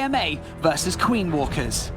MKMA versus Queen Walkers.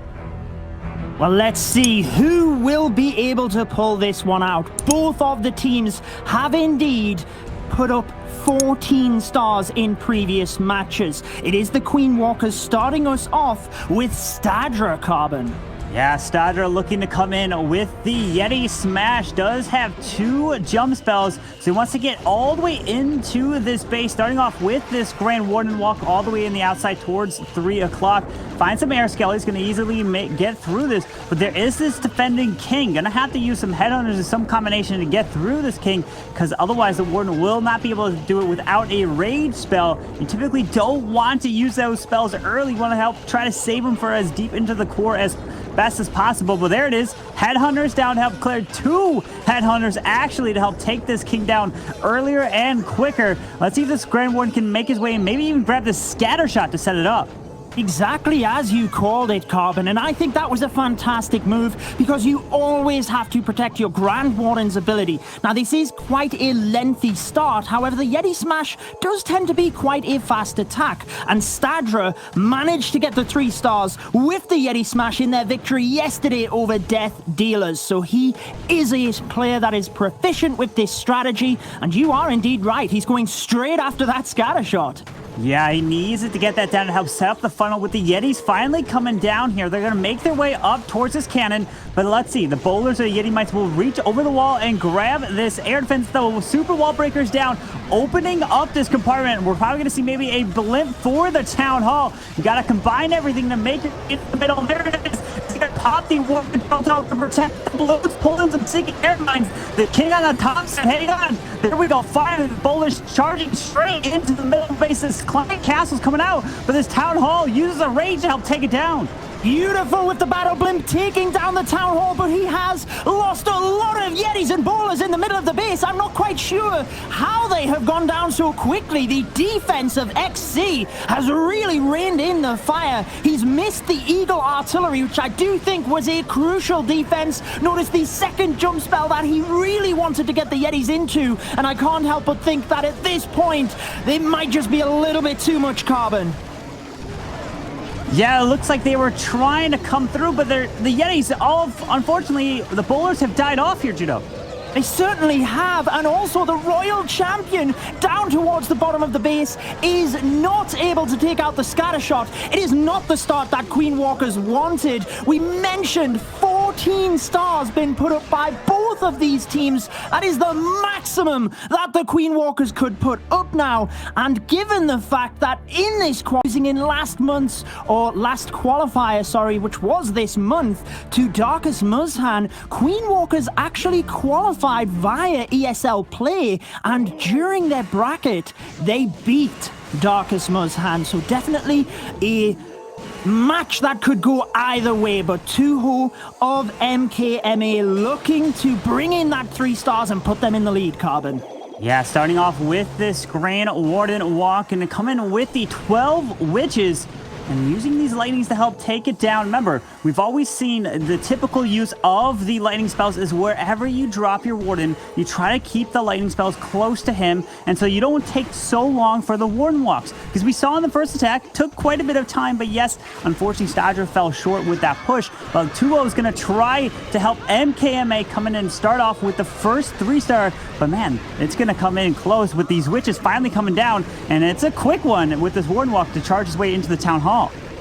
Well, let's see who will be able to pull this one out. Both of the teams have indeed put up 14 stars in previous matches. It is the Queen Walkers starting us off with Stadra Carbon. Yeah, Stadra looking to come in with the Yeti Smash. Does have 2 jump spells, so he wants to get all the way into this base, starting off with this Grand Warden walk all the way in the outside towards 3 o'clock. Find some air scale. He's going to easily get through this, but there is this defending king. Going to have to use some headhunters or some combination to get through this king, because otherwise the Warden will not be able to do it without a rage spell. You typically don't want to use those spells early. You want to help try to save them for as deep into the core as best as possible. But there it is. Headhunters down to help clear 2 headhunters actually to help take this king down earlier and quicker. Let's see if this Grand Warden can make his way and maybe even grab the scatter shot to set it up. Exactly as you called it, Carbon, and I think that was a fantastic move because you always have to protect your Grand Warden's ability. Now, this is quite a lengthy start, however, the Yeti Smash does tend to be quite a fast attack, and Stadra managed to get the 3 stars with the Yeti Smash in their victory yesterday over Death Dealers, so he is a player that is proficient with this strategy, and you are indeed right, he's going straight after that scatter shot. Yeah, he needs it to get that down to help set up the funnel with the Yetis finally coming down here. They're going to make their way up towards this cannon, but let's see. The bowlers or the Yeti Mites will reach over the wall and grab this air defense. The super wall breakers down, opening up this compartment. We're probably going to see maybe a blimp for the town hall. You got to combine everything to make it in the middle. There it is. He's going to pop the warp control tower to protect the balloons, pull in some sinking air mines. The king on the top said, hang on. There we go. Finally, the bowlers charging straight into the middle base. This client castle's coming out, but this town hall uses a rage to help take it down. Beautiful with the battle blimp taking down the town hall, but he has lost a lot of Yetis and bowlers in the middle of the base. I'm not quite sure how they have gone down so quickly. The defense of XC has really reined in the fire. He's missed the Eagle artillery, which I do think was a crucial defense. Notice the second jump spell that he really wanted to get the Yetis into, and I can't help but think that at this point, they might just be a little bit too much Carbon. Yeah, it looks like they were trying to come through, but the Yetis, unfortunately, the bowlers have died off here, Judo. They certainly have, and also the Royal Champion down towards the bottom of the base is not able to take out the scatter shot. It is not the start that Queen Walkers wanted. We mentioned 14 stars been put up by both of these teams. That is the maximum that the Queen Walkers could put up now, and given the fact that in this using in last qualifier, sorry, which was this month, to Darkest Muzhan, Queen Walkers actually qualified via ESL play, and during their bracket they beat Darkest Muzhan, so definitely a match that could go either way, but Tuho of MKMA looking to bring in that 3 stars and put them in the lead, Carbon. Yeah, starting off with this Grand Warden walk and come in with the 12 witches and using these lightnings to help take it down. Remember, we've always seen the typical use of the lightning spells is wherever you drop your warden, you try to keep the lightning spells close to him, and so you don't take so long for the warden walks. Because we saw in the first attack, took quite a bit of time, but yes, unfortunately, Stadra fell short with that push. But Tuo is going to try to help MKMA come in and start off with the first 3-star, but man, it's going to come in close with these witches finally coming down, and it's a quick one with this warden walk to charge his way into the town hall.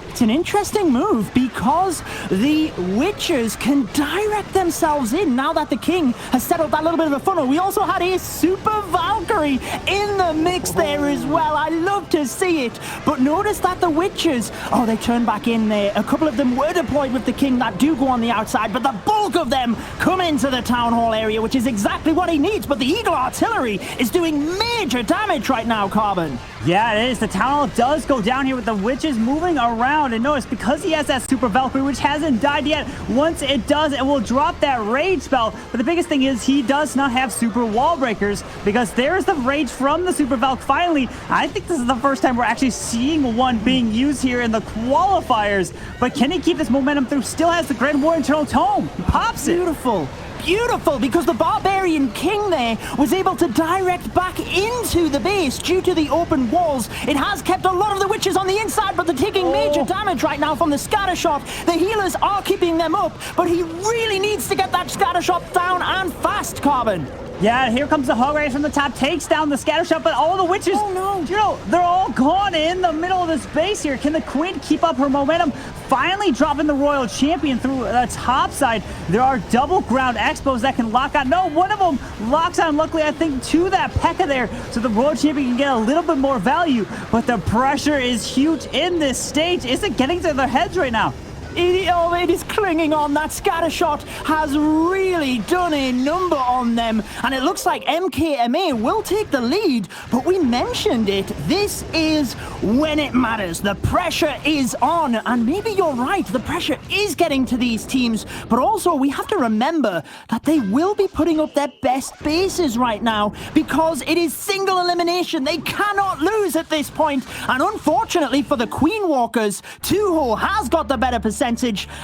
It's an interesting move because the witches can direct themselves in now that the king has settled that little bit of a funnel. We also had a Super Valkyrie in the mix there as well. I love to see it. But notice that the witches, oh, they turned back in there. A couple of them were deployed with the king that do go on the outside, but the bulk of them come into the town hall area, which is exactly what he needs. But the Eagle artillery is doing major damage right now, Carbon. Yeah, it is. The town hall does go down here with the witches moving around. And notice, because he has that Super Valkyrie, which hasn't died yet, once it does, it will drop that rage spell. But the biggest thing is he does not have super wall breakers, because there's the rage from the Super Valk. Finally, I think this is the first time we're actually seeing one being used here in the qualifiers. But can he keep this momentum through? Still has the Grand War Internal Tome. He pops it. Beautiful. beautiful because the Barbarian King there was able to direct back into the base due to the open walls. It has kept a lot of the witches on the inside, but they're taking major damage right now from the scatter shot. The healers are keeping them up, but he really needs to get that scatter shot down and fast, Carbon. Yeah, here comes the Hog Rider from the top, takes down the scatter shot, but all the witches, you know, they're all gone in the middle of this base here. Can the Queen keep up her momentum? Finally dropping the Royal Champion through the top side. There are double ground expos that can lock on. No, one of them locks on, luckily, I think, to that P.E.K.K.A there, so the Royal Champion can get a little bit more value, but the pressure is huge in this stage. Is it getting to their heads right now? It is clinging on. That scatter shot has really done a number on them. And it looks like MKMA will take the lead. But we mentioned it. This is when it matters. The pressure is on. And maybe you're right. The pressure is getting to these teams. But also, we have to remember that they will be putting up their best bases right now because it is single elimination. They cannot lose at this point. And unfortunately for the Queen Walkers, Tuho has got the better percentage,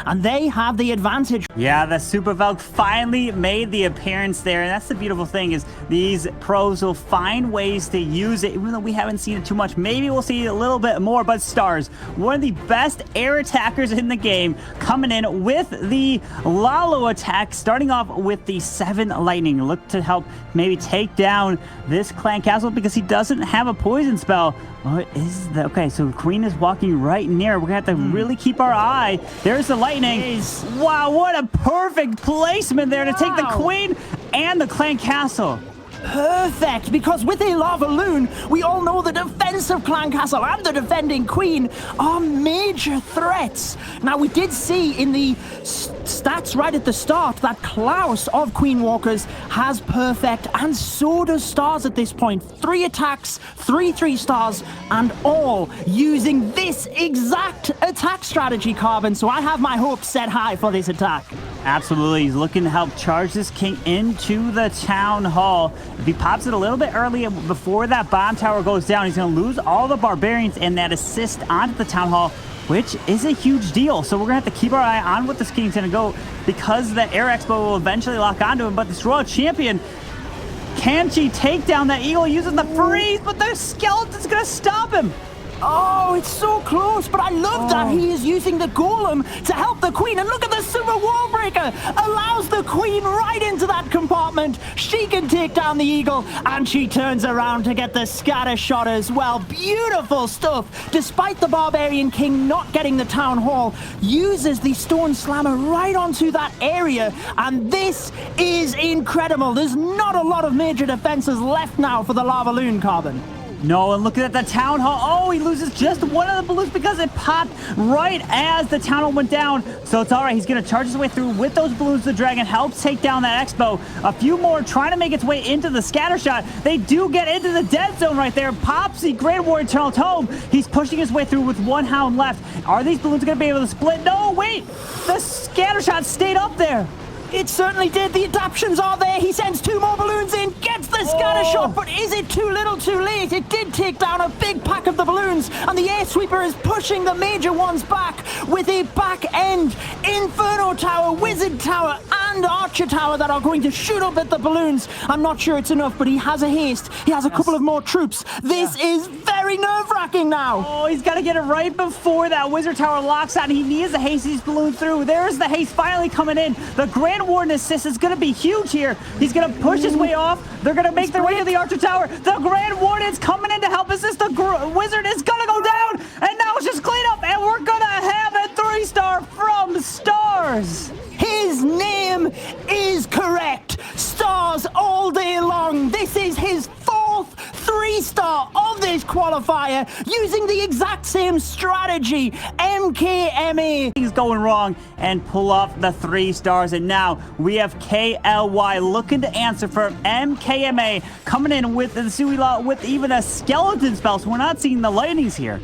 and they have the advantage. Yeah, the Super Valk finally made the appearance there, and that's the beautiful thing is these pros will find ways to use it, even though we haven't seen it too much. Maybe we'll see a little bit more, but Stars, one of the best air attackers in the game, coming in with the Lalo attack, starting off with the 7 Lightning. Look to help maybe take down this Clan Castle because he doesn't have a poison spell. What is that? Okay, so Queen is walking right near. We're gonna have to really keep our eye. There's the Lightning. Wow, what a perfect placement there to take the Queen and the Clan Castle. Perfect, because with a Lava Loon, we all know the defensive Clan Castle and the defending Queen are major threats. Now, we did see in the stats right at the start that Klaus of Queen Walkers has perfect, and so does Stars at this point. 3 attacks, 3 stars, and all using this exact attack strategy, Carbon. So I have my hopes set high for this attack. Absolutely. He's looking to help charge this king into the town hall. If he pops it a little bit early before that bomb tower goes down, he's going to lose all the barbarians and that assist onto the town hall, which is a huge deal. So we're going to have to keep our eye on what this king's going to go because the Air Expo will eventually lock onto him. But this Royal Champion, can she take down that eagle using the freeze? But the skeleton's going to stop him. Oh, it's so close, but I love that he is using the golem to help the Queen. And look at the super wall breaker. Allows the Queen right into that compartment. She can take down the eagle, and she turns around to get the scatter shot as well. Beautiful stuff. Despite the Barbarian King not getting the town hall, uses the stone slammer right onto that area. And this is incredible. There's not a lot of major defenses left now for the Lava Loon, Carbon. No, and looking at the town hall. Oh, he loses just one of the balloons because it popped right as the town hall went down. So it's all right. He's going to charge his way through with those balloons. The dragon helps take down that expo. A few more trying to make its way into the scatter shot. They do get into the dead zone right there. Pops the Grand War Eternal Tome. He's pushing his way through with 1 hound left. Are these balloons going to be able to split? No, wait. The scatter shot stayed up there. It certainly did. The adaptions are there. He sends 2 more balloons in, gets the scatter shot, but is it too little too late? It did take down a big pack of the balloons, and the air sweeper is pushing the major ones back with a back end Inferno Tower, Wizard Tower, and Archer Tower that are going to shoot up at the balloons. I'm not sure it's enough, but he has a haste. He has a couple of more troops. This is very nerve-wracking now. Oh, he's got to get it right before that Wizard Tower locks out. He needs to haste these balloons through. There's the haste finally coming in. The Grand Warden assist is going to be huge here. He's going to push his way off. They're going to make their way to the Archer Tower. The Grand Warden's coming in to help assist. The Wizard is going to go down. And now it's just clean up. And we're going to have a 3-star from Stars. His name is correct. Stars all day long. This is his 4th 3-star of this qualifier using the exact same strategy. MKMA. He's going wrong and pull off the 3 stars. And now we have KLY looking to answer for MKMA coming in with the Suila with even a skeleton spell. So we're not seeing the lightnings here.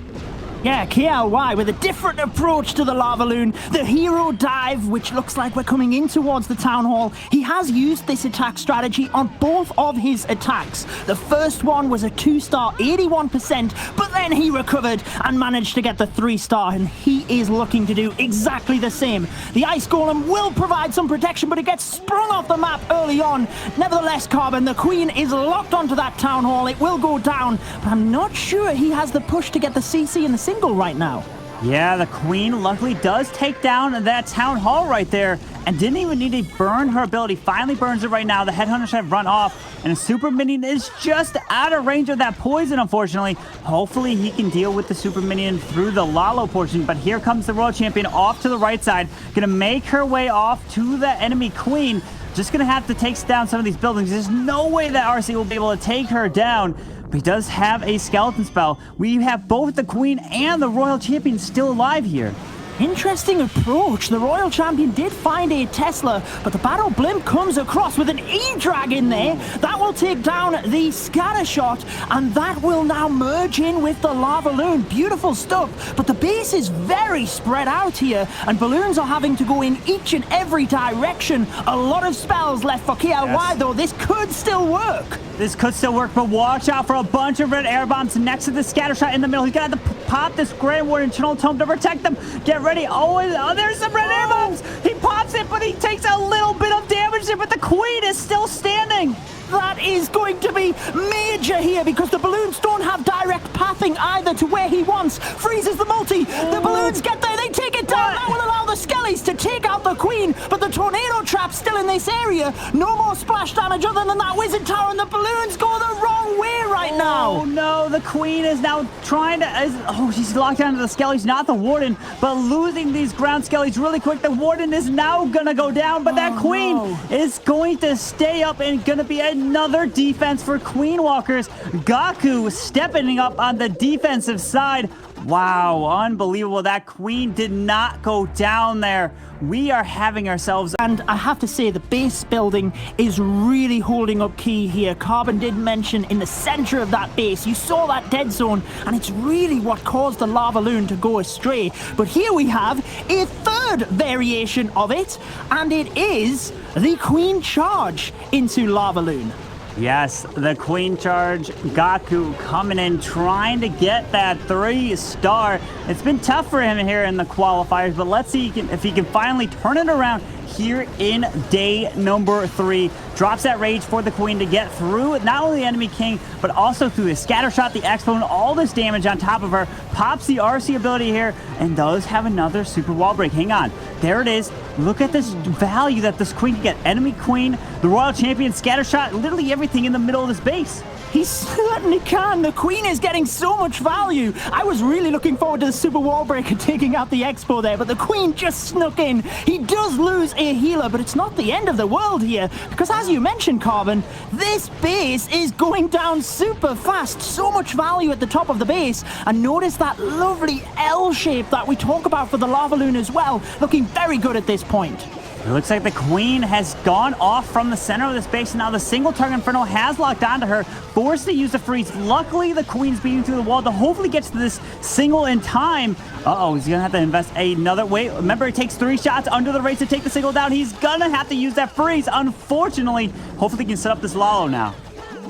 Yeah, KLY with a different approach to the lava loon. The hero dive, which looks like we're coming in towards the town hall. He has used this attack strategy on both of his attacks. The first one was a 2-star, 81%, but then he recovered and managed to get the 3-star, and he is looking to do exactly the same. The ice golem will provide some protection, but it gets sprung off the map early on. Nevertheless, Carbon, the queen is locked onto that town hall. It will go down, but I'm not sure he has the push to get the CC and the single right now. Yeah, the queen luckily does take down that town hall right there and didn't even need to burn her ability. Finally burns it right now. The headhunters have run off and a super minion is just out of range of that poison, unfortunately. Hopefully he can deal with the super minion through the Lalo portion, but here comes the royal champion off to the right side, gonna make her way off to the enemy queen. Just gonna have to take down some of these buildings. There's no way that RC will be able to take her down. But he does have a skeleton spell. We have both the queen and the royal champion still alive here. Interesting approach. The royal champion did find a Tesla, but the battle blimp comes across with an E-drag in there. That will take down the scatter shot, and that will now merge in with the lava loon. Beautiful stuff, but the base is very spread out here, and balloons are having to go in each and every direction. A lot of spells left for KLY, though. This could still work. This could still work, but watch out for a bunch of red air bombs next to the scatter shot in the middle. He's got to pop this Grand Warden Channel Tome to protect them. Get ready. Oh, there's some red air bombs. He pops it, but he takes a little bit of damage there, but the queen is still standing. That is going to be major here because the balloons don't have direct pathing either to where he wants. Freezes the multi. The balloons get there. They take it down. That will allow the skellies to take out the queen, but the tornado trap's still in this area. No more splash damage other than that wizard tower, and the balloons go the wrong way right now. Oh no, the queen is now trying to... she's locked down to the skellies, not the warden, but losing these ground skellies really quick. The warden is now gonna go down, but that queen is going to stay up and gonna be another defense for Queen Walkers. Gaku stepping up on the defensive side. Wow, unbelievable. That queen did not go down there. We are having ourselves... And I have to say, the base building is really holding up key here. Carbon did mention in the center of that base, you saw that dead zone, and it's really what caused the lava loon to go astray. But here we have a third variation of it, and it is the queen charge into lava loon. Yes, the queen charge. Gaku coming in, trying to get that 3-star. It's been tough for him here in the qualifiers, but let's see if he can finally turn it around here in day number 3. Drops that rage for the queen to get through not only the enemy king, but also through the scatter shot, the expo, and all this damage on top of her. Pops the RC ability here and does have another super wall break. Hang on. There it is. Look at this value that this queen can get. Enemy queen, the royal champion, scatter shot, literally everything in the middle of this base. He certainly can. The queen is getting so much value. I was really looking forward to the super wall breaker taking out the expo there, but the queen just snuck in. He does lose a healer, but it's not the end of the world here, because as you mentioned, Carbon, this base is going down super fast. So much value at the top of the base, and notice that lovely L shape that we talk about for the lava loon as well. Looking very good at this point. It looks like the queen has gone off from the center of this base, and now the single target Inferno has locked onto her, forced to use the freeze. Luckily, the queen's beating through the wall to hopefully get to this single in time. He's gonna have to invest another... Wait, remember, it takes 3 shots under the race to take the single down. He's gonna have to use that freeze, unfortunately. Hopefully, he can set up this Lalo now.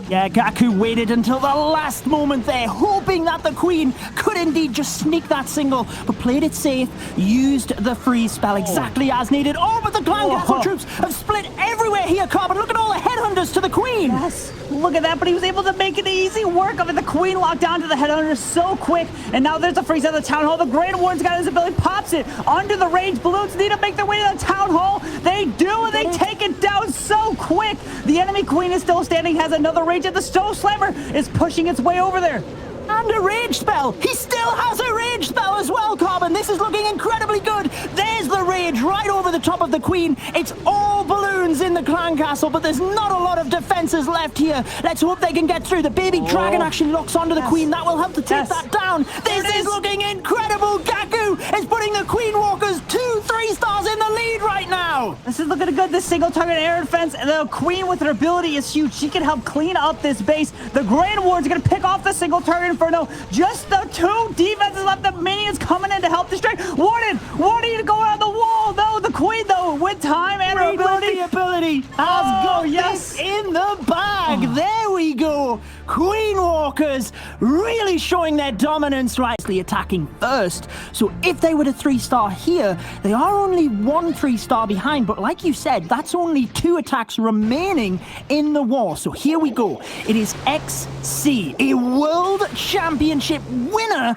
Yeah, Gaku waited until the last moment there, hoping that the queen could indeed just sneak that single, but played it safe, used the freeze spell exactly as needed. Oh, but the Clan Castle troops have split everywhere here, Carbon. Look at all the headhunters to the queen. Yes, look at that, but he was able to make it easy work of it. The queen locked down to the headhunters so quick, and now there's a freeze at the town hall. The Grand Warden's got his ability, pops it under the range. Balloons need to make their way to the town hall. They do, and they take it down so quick. The enemy queen is still standing, has another rage, and the Stone Slammer is pushing its way over there. And a rage spell. He still has a rage spell as well, Carbon. This is looking incredibly good. There's the rage right over the top of the queen. It's all balloons in the clan castle, but there's not a lot of defenses left here. Let's hope they can get through. The baby dragon actually locks onto the queen. That will help to take that down. This is looking incredible. Gaku is putting the Queen Walkers 2 3-stars in the lead right now. This is looking good. This single target air defense. The Queen with her ability is huge. She can help clean up this base. The Grand Ward's going to pick off the single target Inferno. Just the 2 defenses left. The minions coming in to help distract. Warden to go on the wall. No, the Queen, though, with time and her ability. The ability has got this in the bag. There we go. Queen Walkers really showing their dominance, rightly attacking first. So if they were to 3-star here, they are only 1 3-star behind. But like you said, that's only 2 attacks remaining in the war. So here we go. It is XC, a World Championship winner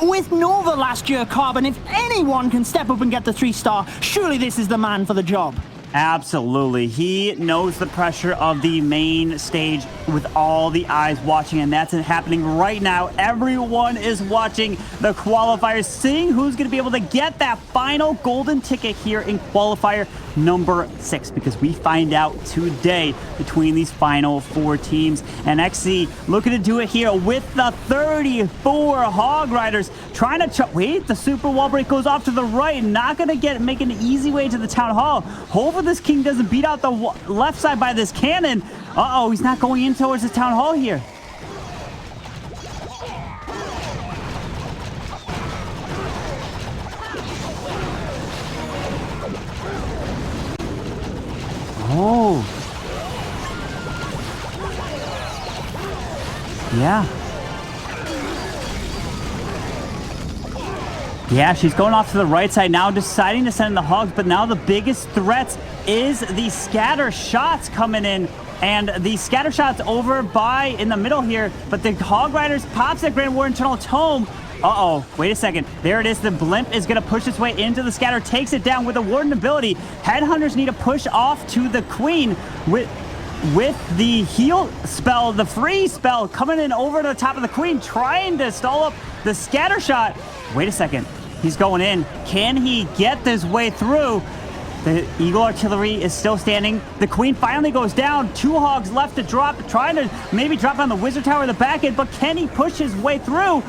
with Nova last year, Carbon. If anyone can step up and get the 3-star, surely this is the man for the job. Absolutely. He knows the pressure of the main stage with all the eyes watching, and that's happening right now. Everyone is watching the qualifiers, seeing who's going to be able to get that final golden ticket here in qualifier number 6, because we find out today between these final 4 teams. And XC looking to do it here with the 34 Hog Riders trying to wait. The super wall break goes off to the right, not going to make an easy way to the town hall. Hopefully this king doesn't beat out the left side by this cannon. Uh-oh, he's not going in towards the town hall here. Oh. Yeah. Yeah, she's going off to the right side now, deciding to send in the hogs, but now the biggest threats is the scatter shots coming in. And the scatter shots over by in the middle here, but the Hog Riders pops that Grand War Internal Tome. Uh-oh, wait a second. There it is. The blimp is going to push its way into the scatter, takes it down with a Warden ability. Headhunters need to push off to the Queen with the heal spell, the freeze spell coming in over the top of the Queen, trying to stall up the scatter shot. Wait a second. He's going in. Can he get this way through? The Eagle Artillery is still standing. The Queen finally goes down. 2 hogs left to drop, trying to maybe drop on the Wizard Tower in the back end, but can he push his way through?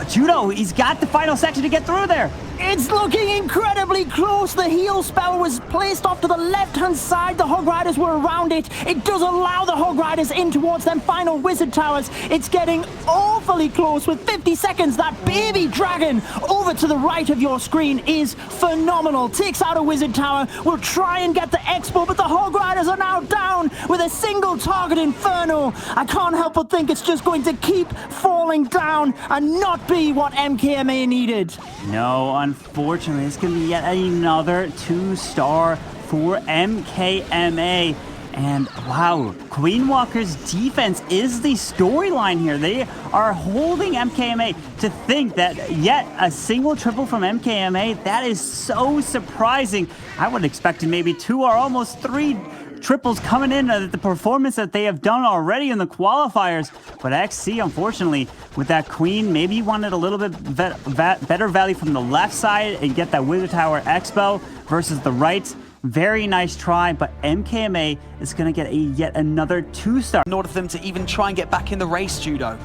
Judo, he's got the final section to get through there. It's looking incredibly close. The heal spell was placed off to the left-hand side. The Hog Riders were around it. It does allow the Hog Riders in towards them final Wizard Towers. It's getting awfully close with 50 seconds. That baby dragon over to the right of your screen is phenomenal. Takes out a Wizard Tower. Will try and get the Expo, but the Hog Riders are now down with a single target Inferno. I can't help but think it's just going to keep falling down and not be what MKMA needed. No, unfortunately, it's going to be yet another 2-star for MKMA. And wow, Queen Walker's defense is the storyline here. They are holding MKMA. To think that yet a single triple from MKMA, that is so surprising. I would have expected maybe 2 or almost 3 triples coming in at the performance that they have done already in the qualifiers. But XC, unfortunately, with that Queen, maybe he wanted a little bit better value from the left side and get that Wizard Tower Expo versus the right. Very nice try, but MKMA is going to get yet another 2-star. In order for them to even try and get back in the race, Judo.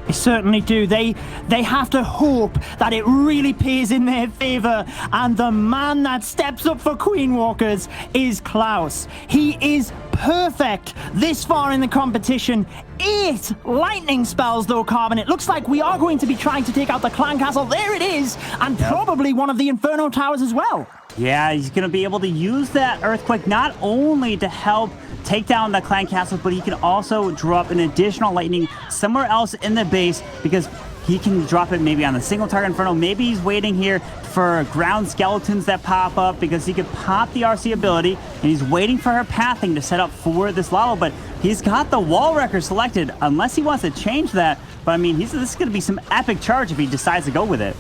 They certainly do. They have to hope that it really pays in their favor. And the man that steps up for Queen Walkers is Klaus. He is perfect this far in the competition. 8 lightning spells though, Carbon. It looks like we are going to be trying to take out the Clan Castle. There it is. And probably one of the Inferno Towers as well. Yeah, he's going to be able to use that Earthquake not only to help take down the Clan Castle, but he can also drop an additional lightning somewhere else in the base, because he can drop it maybe on the single target Inferno. Maybe he's waiting here for ground skeletons that pop up, because he could pop the RC ability, and he's waiting for her pathing to set up for this Lalo. But he's got the wall wrecker selected, unless he wants to change that. But I mean, this is going to be some epic charge if he decides to go with it.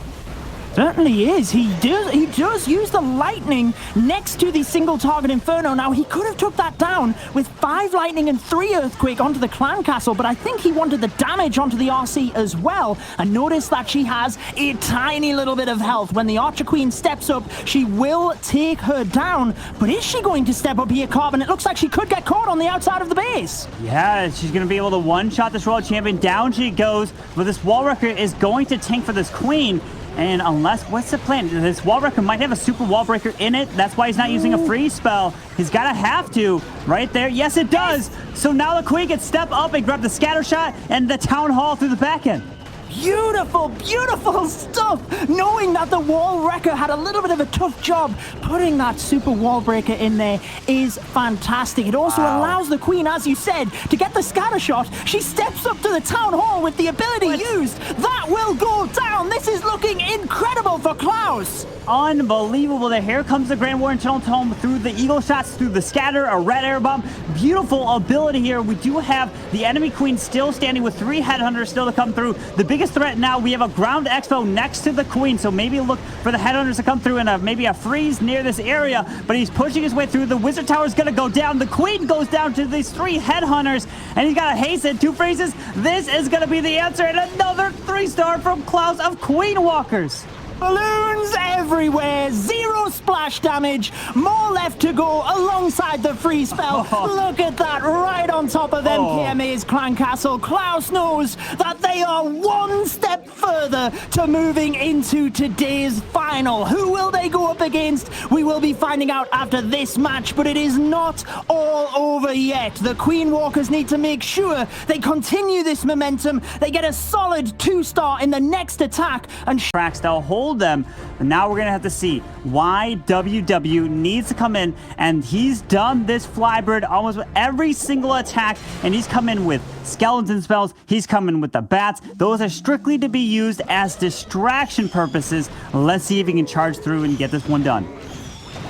Certainly is. He does use the lightning next to the single target Inferno. Now, he could have took that down with 5 lightning and 3 earthquake onto the Clan Castle, but I think he wanted the damage onto the RC as well. And notice that she has a tiny little bit of health. When the Archer Queen steps up, she will take her down. But is she going to step up here, Carbon? It looks like she could get caught on the outside of the base. Yeah, she's going to be able to one-shot this World Champion. Down she goes, but this wall wrecker is going to tank for this Queen. And unless, what's the plan? This wall breaker might have a super wall breaker in it. That's why he's not using a freeze spell. He's got to have to. Right there. Yes, it does. So now the Queen can step up and grab the scatter shot and the Town Hall through the back end. Beautiful, beautiful stuff! Knowing that the wall wrecker had a little bit of a tough job, putting that super wall breaker in there is fantastic. It also allows the Queen, as you said, to get the scatter shot. She steps up to the Town Hall with the ability used. That will go down. This is looking incredible for Klaus. Unbelievable. Here comes the Grand Warden Tunnel Tome through the eagle shots, through the scatter, a red air bomb. Beautiful ability here. We do have the enemy Queen still standing with 3 headhunters still to come through. The biggest threat now, we have a ground expo next to the Queen, so maybe look for the headhunters to come through and maybe a freeze near this area, but he's pushing his way through. The Wizard Tower is going to go down. The Queen goes down to these 3 headhunters, and he's got a haste and 2 freezes. This is going to be the answer, and another 3-star from Klaus of Queen Walkers. Balloons everywhere, 0 splash damage, more left to go alongside the freeze spell. Look at that, right on top of MKMA's clan castle. Klaus knows that they are 1 step further to moving into today's final. Who will they go up against? We will be finding out after this match, but it is not all over yet. The Queen Walkers need to make sure they continue this momentum. They get a solid 2-star in the next attack and tracks to hold them. But now we're gonna have to see why WW needs to come in, and he's done this Flybird almost with every single attack, and he's come in with skeleton spells. He's coming with the bats. Those are strictly to be used as distraction purposes. Let's see if he can charge through and get this one done.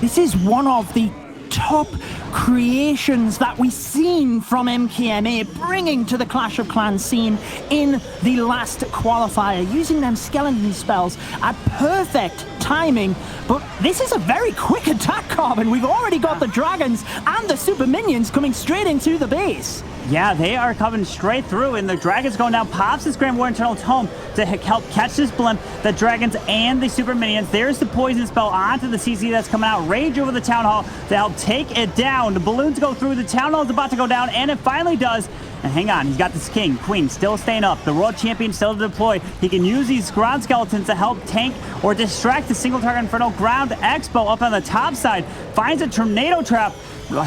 this is one of the top creations that we've seen from MKMA, bringing to the Clash of Clans scene in the last qualifier, using them skeleton spells at perfect timing. But this is a very quick attack, Carbon. We've already got the dragons and the super minions coming straight into the base. Yeah, they are coming straight through, and the Dragons going down, pops this Grand Warden Eternal Tome to help catch this blimp. The Dragons and the Super Minions. There's the Poison Spell onto the CC that's coming out. Rage over the Town Hall to help take it down. The balloons go through. The Town Hall is about to go down, and it finally does. And hang on, he's got this King, Queen still staying up. The World Champion still to deploy. He can use these ground skeletons to help tank or distract the single target Inferno Ground Expo up on the top side. Finds a Tornado Trap.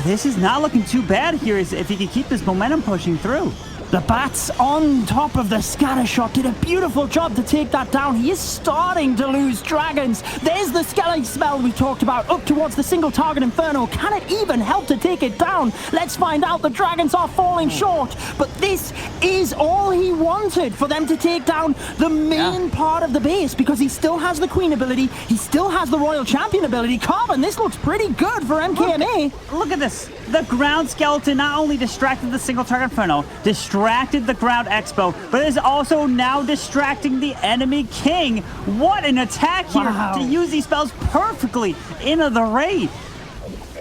This is not looking too bad here if he can keep this momentum pushing through. The bats on top of the scatter shot did a beautiful job to take that down. He is starting to lose dragons. There's the skeleton spell we talked about up towards the single target Inferno. Can it even help to take it down? Let's find out. The dragons are falling short, but this is all he wanted, for them to take down the main part of the base, because he still has the Queen ability. He still has the Royal Champion ability. Carbon, this looks pretty good for MKMA. Look at this. The ground skeleton not only distracted the single target Inferno, distracted the ground expo, but is also now distracting the enemy king. What an attack here to use these spells perfectly into the raid.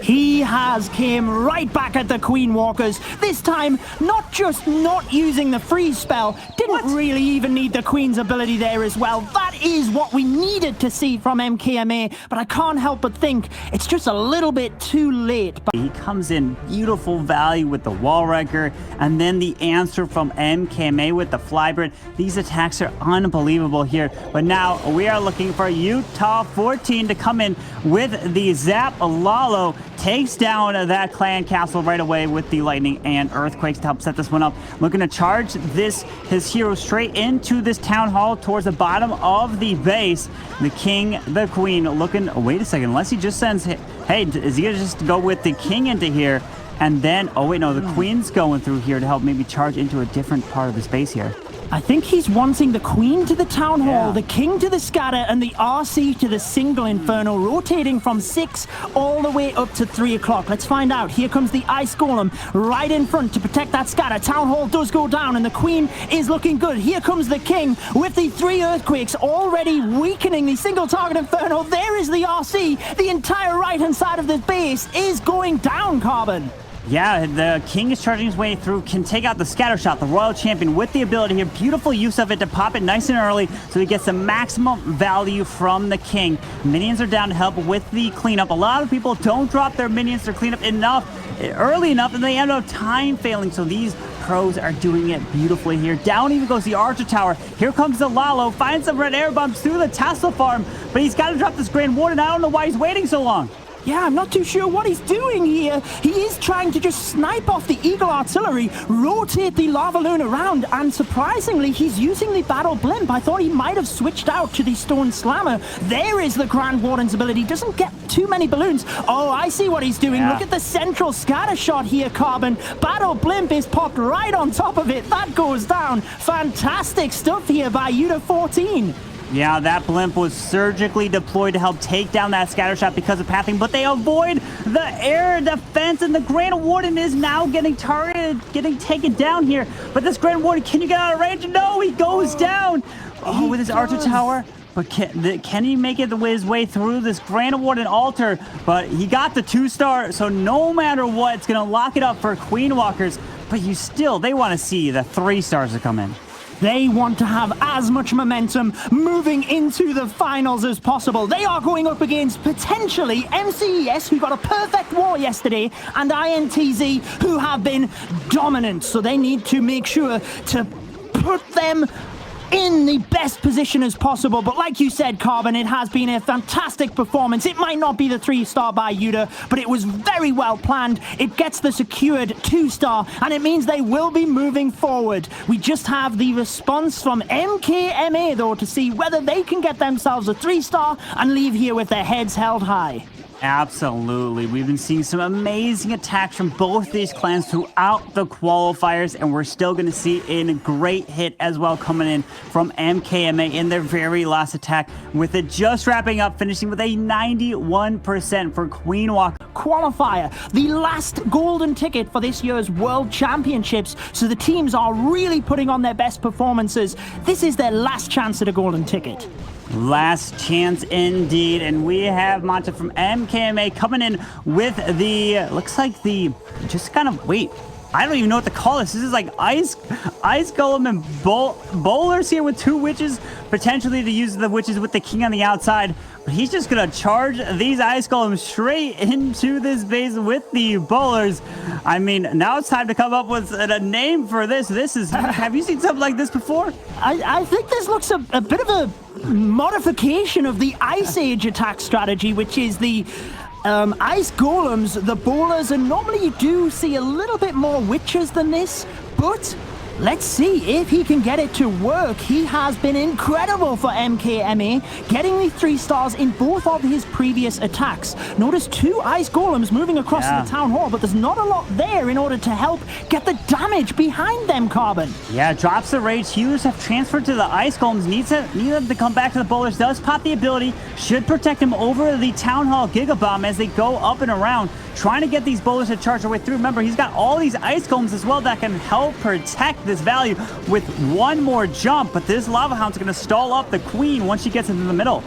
He has came right back at the Queen Walkers. This time, not just not using the freeze spell, didn't really even need the Queen's ability there as well. That is what we needed to see from MKMA, but I can't help but think it's just a little bit too late. He comes in beautiful value with the Wall Wrecker, and then the answer from MKMA with the Flybird. These attacks are unbelievable here, but now we are looking for Utah 14 to come in with the Zap Lalo. Takes down that clan castle right away with the lightning and earthquakes to help set this one up. Looking to charge his hero straight into this town hall towards the bottom of the base. The king, the queen looking, wait a second, unless he just sends, hey, is he gonna just go with the king into here? And then, oh wait, no, the queen's going through here to help maybe charge into a different part of the space here. I think he's wanting the Queen to the Town Hall, the King to the Scatter, and the RC to the single Inferno, rotating from 6 all the way up to 3 o'clock. Let's find out. Here comes the Ice Golem right in front to protect that Scatter. Town Hall does go down, and the Queen is looking good. Here comes the King with the 3 Earthquakes already weakening the single target Inferno. There is the RC. The entire right-hand side of the base is going down, Carbon. Yeah, the King is charging his way through, can take out the Scatter Shot, the Royal Champion with the ability here. Beautiful use of it to pop it nice and early so he gets the maximum value from the King. Minions are down to help with the cleanup. A lot of people don't drop their minions to clean up early enough, and they end up time failing. So these Crows are doing it beautifully here. Down even goes the Archer Tower. Here comes the Lalo. Finds some red air bombs through the Tesla farm, but he's got to drop this Grand Warden. I don't know why he's waiting so long. Yeah, I'm not too sure what he's doing here. He is trying to just snipe off the Eagle Artillery, rotate the Lava Loon around, and surprisingly, he's using the Battle Blimp. I thought he might have switched out to the Stone Slammer. There is the Grand Warden's ability. Doesn't get too many balloons. Oh, I see what he's doing. Yeah. Look at the central scatter shot here, Carbon. Battle Blimp is popped right on top of it. That goes down. Fantastic stuff here by Yuta 14. Yeah, that blimp was surgically deployed to help take down that scatter shot because of pathing, but they avoid the air defense, and the Grand Warden is now getting targeted, getting taken down here. But this Grand Warden, can you get out of range? No, he goes down. Oh, with his Archer Tower. But can he make it his way through this Grand Warden altar? But he got the 2-star, so no matter what, it's going to lock it up for Queen Walkers. But they want to see the 3 stars to come in. They want to have as much momentum moving into the finals as possible. They are going up against potentially MCES, who got a perfect war yesterday, and INTZ, who have been dominant. So they need to make sure to put them in the best position as possible. But like you said, Carbon, it has been a fantastic performance. It might not be the 3-star by Yuta, but it was very well planned. It gets the secured 2-star, and it means they will be moving forward. We just have the response from MKMA, though, to see whether they can get themselves a 3-star and leave here with their heads held high. Absolutely. We've been seeing some amazing attacks from both these clans throughout the qualifiers, and we're still going to see a great hit as well coming in from MKMA in their very last attack, with it just wrapping up, finishing with a 91% for Queen Walk. Qualifier, the last golden ticket for this year's World Championships, so the teams are really putting on their best performances. This is their last chance at a golden ticket. Last chance indeed, and we have Manta from MKMA coming in with the, looks like the, just kind of, wait, I don't even know what to call this. This is like Ice Golem and Bowlers here with 2 witches, potentially to use the witches with the king on the outside. But he's just going to charge these Ice Golems straight into this base with the Bowlers. I mean, now it's time to come up with a name for this. This is, have you seen something like this before? I think this looks a bit of a modification of the Ice Age attack strategy, which is the Ice Golems, the Bowlers, and normally you do see a little bit more witches than this, but let's see if he can get it to work. He has been incredible for MKMA, getting the 3 stars in both of his previous attacks. Notice 2 Ice Golems moving across the Town Hall, but there's not a lot there in order to help get the damage behind them, Carbon. Yeah, drops the rage. Healers have transferred to the Ice Golems. Needs them to come back to the Bowlers. Does pop the ability. Should protect him over the Town Hall Giga Bomb as they go up and around, trying to get these Bowlers to charge their way through. Remember, he's got all these Ice Golems as well that can help protect this value with 1 more jump, but this Lava Hound's going to stall up the Queen once she gets into the middle.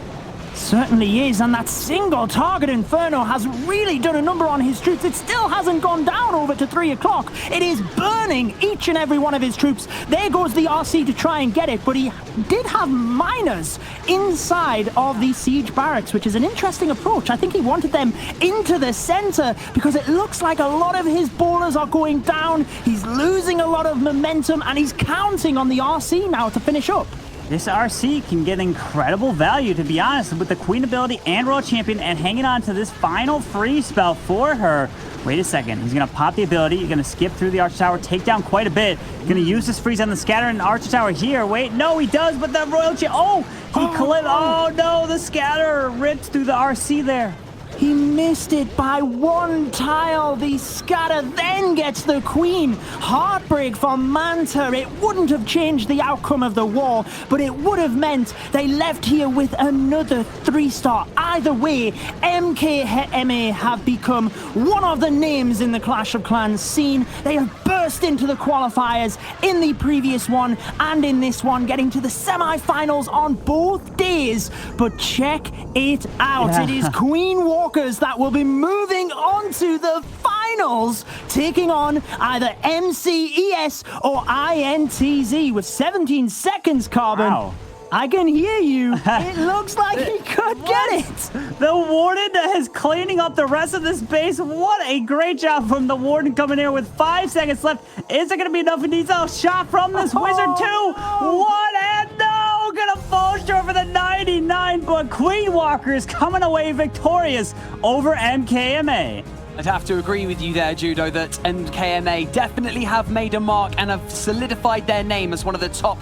Certainly is, and that single target Inferno has really done a number on his troops. It still hasn't gone down over to 3 o'clock. It is burning each and every one of his troops. There goes the RC to try and get it, but he did have miners inside of the siege barracks, which is an interesting approach. I think he wanted them into the center because it looks like a lot of his bowlers are going down. He's losing a lot of momentum, and he's counting on the RC now to finish up. This RC can get incredible value, to be honest, with the Queen ability and World Champion, and hanging on to this final free spell for her. Wait a second. He's going to pop the ability. He's going to skip through the Archer Tower, take down quite a bit. Going to use this freeze on the Scatter and Archer Tower here. Wait, no, he does, but the Royal Oh, no, the Scatter ripped through the RC there. He missed it by 1 tile. The Scatter then gets the Queen. Heartbreak for Manta. It wouldn't have changed the outcome of the war, but it would have meant they left here with another 3-star. Either way, MKMA have become one of the names in the Clash of Clans scene. They have burst into the qualifiers in the previous one and in this one, getting to the semi-finals on both days. But check it out. Yeah. It is Queen Walkers that will be moving on to the finals, taking on either MCES or INTZ with 17 seconds, Carbon. Wow. I can hear you. It looks like he could get it. The Warden is cleaning up the rest of this base. What a great job from the Warden coming here with 5 seconds left. Is it going to be enough? He needs a shot from this Wizard too. One and no. Going to fall short for the 99, but Queen Walker is coming away victorious over MKMA. I'd have to agree with you there, Judo, that MKMA definitely have made a mark and have solidified their name as one of the top